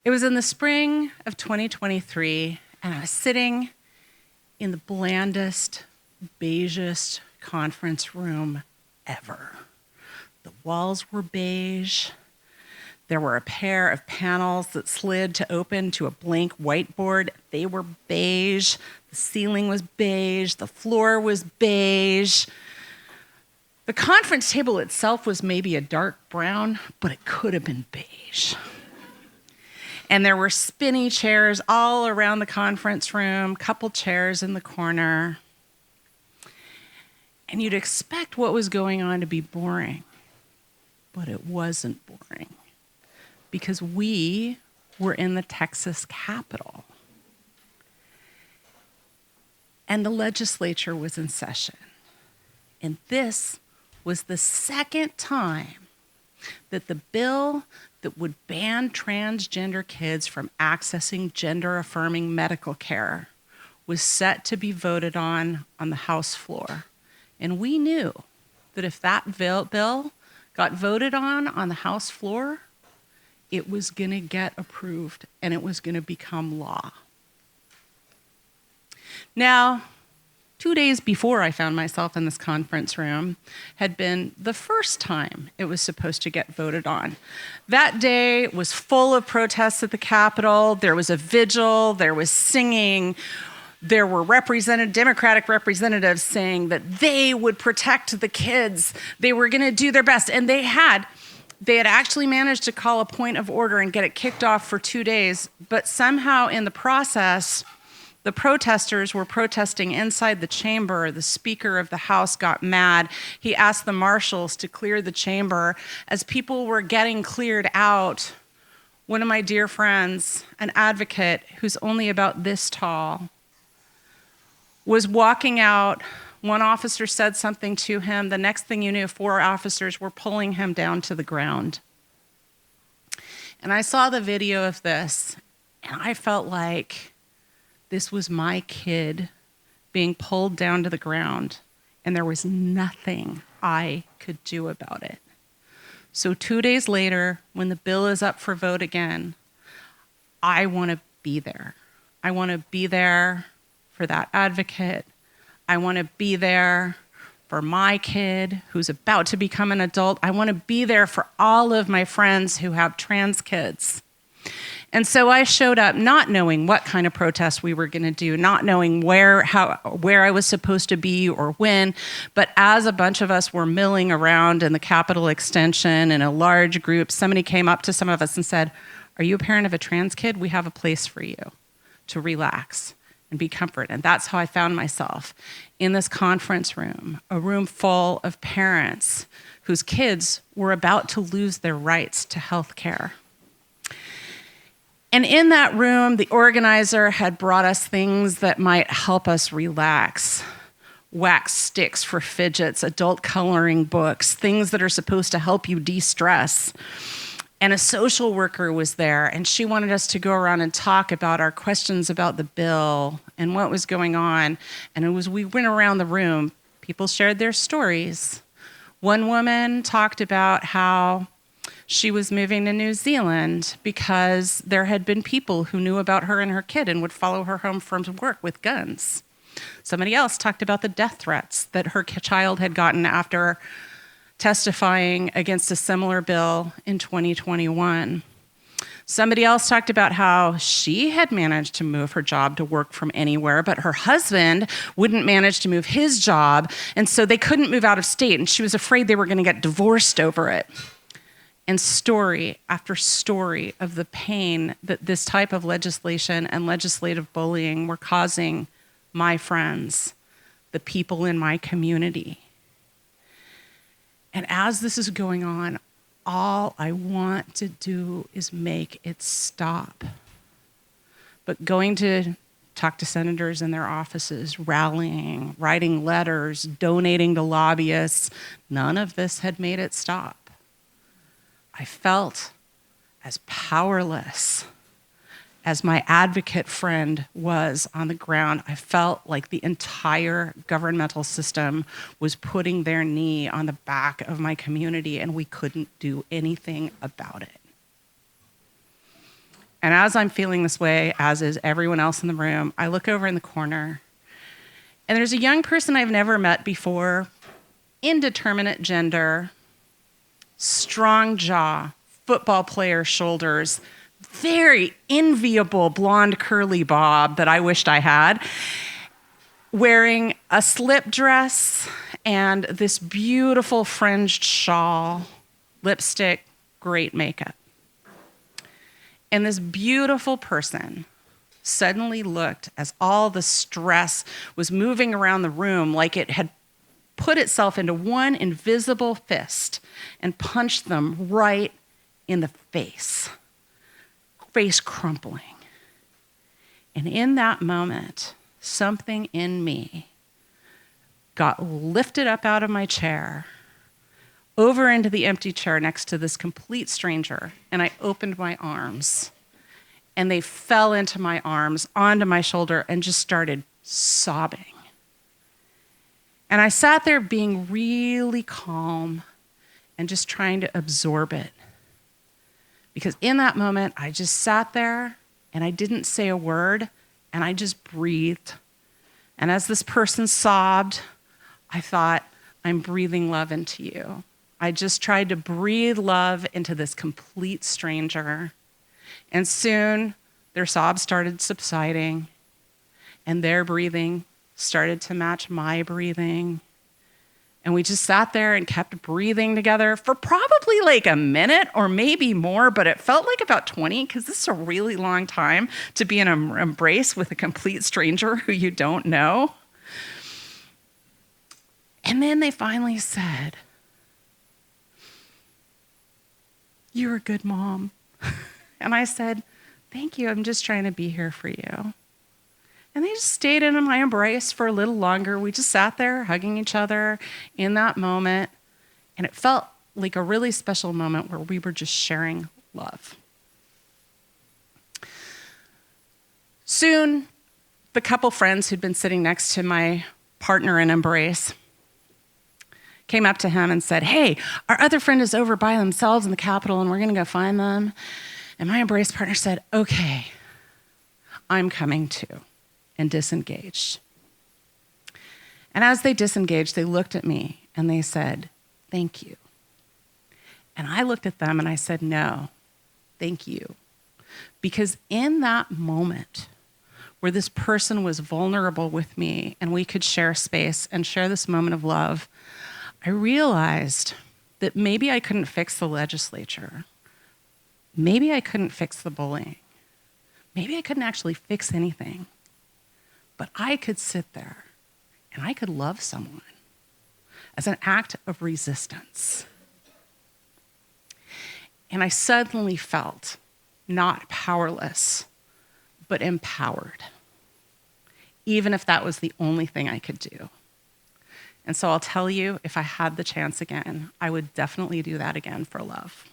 It was in the spring of 2023, and I was sitting in the blandest, beigest conference room ever. The walls were beige. There were a pair of panels that slid to open to a blank whiteboard. They were beige. The ceiling was beige. The floor was beige. The conference table itself was maybe a dark brown, but it could have been beige. And there were spinny chairs all around the conference room, couple chairs in the corner. And you'd expect what was going on to be boring, but it wasn't boring because we were in the Texas Capitol. And the legislature was in session. And this was the second time that the bill that would ban transgender kids from accessing gender-affirming medical care was set to be voted on the House floor. And we knew that if that bill got voted on the House floor, it was going to get approved and it was going to become law. Now, 2 days before I found myself in this conference room had been the first time it was supposed to get voted on. That day was full of protests at the Capitol. There was a vigil, there was singing. There were Democratic representatives saying that they would protect the kids. They were going to do their best. And they had actually managed to call a point of order and get it kicked off for 2 days. But somehow in the process, the protesters were protesting inside the chamber. The Speaker of the House got mad. He asked the marshals to clear the chamber. As people were getting cleared out, one of my dear friends, an advocate who's only about this tall, was walking out. One officer said something to him. The next thing you knew, 4 officers were pulling him down to the ground. And I saw the video of this, and I felt like this was my kid being pulled down to the ground, and there was nothing I could do about it. So 2 days later, when the bill is up for vote again, I want to be there. I want to be there for that advocate. I want to be there for my kid who's about to become an adult. I want to be there for all of my friends who have trans kids. And so I showed up not knowing what kind of protest we were going to do, not knowing where I was supposed to be or when, but as a bunch of us were milling around in the Capitol extension in a large group, somebody came up to some of us and said, "Are you a parent of a trans kid? We have a place for you to relax and be comforted." And that's how I found myself in this conference room, a room full of parents whose kids were about to lose their rights to health care. And in that room, the organizer had brought us things that might help us relax. Wax sticks for fidgets, adult coloring books, things that are supposed to help you de-stress. And a social worker was there, and she wanted us to go around and talk about our questions about the bill and what was going on. And we went around the room, people shared their stories. One woman talked about how she was moving to New Zealand because there had been people who knew about her and her kid and would follow her home from work with guns. Somebody else talked about the death threats that her child had gotten after testifying against a similar bill in 2021. Somebody else talked about how she had managed to move her job to work from anywhere, but her husband wouldn't manage to move his job, and so they couldn't move out of state, and she was afraid they were going to get divorced over it. And story after story of the pain that this type of legislation and legislative bullying were causing my friends, the people in my community. And as this is going on, all I want to do is make it stop. But going to talk to senators in their offices, rallying, writing letters, donating to lobbyists, none of this had made it stop. I felt as powerless as my advocate friend was on the ground. I felt like the entire governmental system was putting their knee on the back of my community, and we couldn't do anything about it. And as I'm feeling this way, as is everyone else in the room, I look over in the corner, and there's a young person I've never met before, indeterminate gender, strong jaw, football player shoulders, very enviable blonde curly bob that I wished I had, wearing a slip dress and this beautiful fringed shawl, lipstick, great makeup. And this beautiful person suddenly looked, as all the stress was moving around the room like it had put itself into one invisible fist and punched them right in the face crumpling. And in that moment, something in me got lifted up out of my chair, over into the empty chair next to this complete stranger, and I opened my arms. And they fell into my arms, onto my shoulder, and just started sobbing. And I sat there being really calm and just trying to absorb it. Because in that moment, I just sat there and I didn't say a word, and I just breathed. And as this person sobbed, I thought, I'm breathing love into you. I just tried to breathe love into this complete stranger. And soon, their sobs started subsiding, and their breathing started to match my breathing. And we just sat there and kept breathing together for probably like a minute or maybe more, but it felt like about 20, because this is a really long time to be in an embrace with a complete stranger who you don't know. And then they finally said, "You're a good mom." And I said, "Thank you, I'm just trying to be here for you." And they just stayed in my embrace for a little longer. We just sat there hugging each other in that moment. And it felt like a really special moment where we were just sharing love. Soon, the couple friends who'd been sitting next to my partner in embrace came up to him and said, "Hey, our other friend is over by themselves in the Capitol, and we're going to go find them." And my embrace partner said, "Okay, I'm coming too," and disengaged. And as they disengaged, they looked at me and they said, "Thank you." And I looked at them and I said, "No, thank you." Because in that moment where this person was vulnerable with me and we could share space and share this moment of love, I realized that maybe I couldn't fix the legislature. Maybe I couldn't fix the bullying. Maybe I couldn't actually fix anything. But I could sit there and I could love someone as an act of resistance. And I suddenly felt not powerless, but empowered, even if that was the only thing I could do. And so I'll tell you, if I had the chance again, I would definitely do that again for love.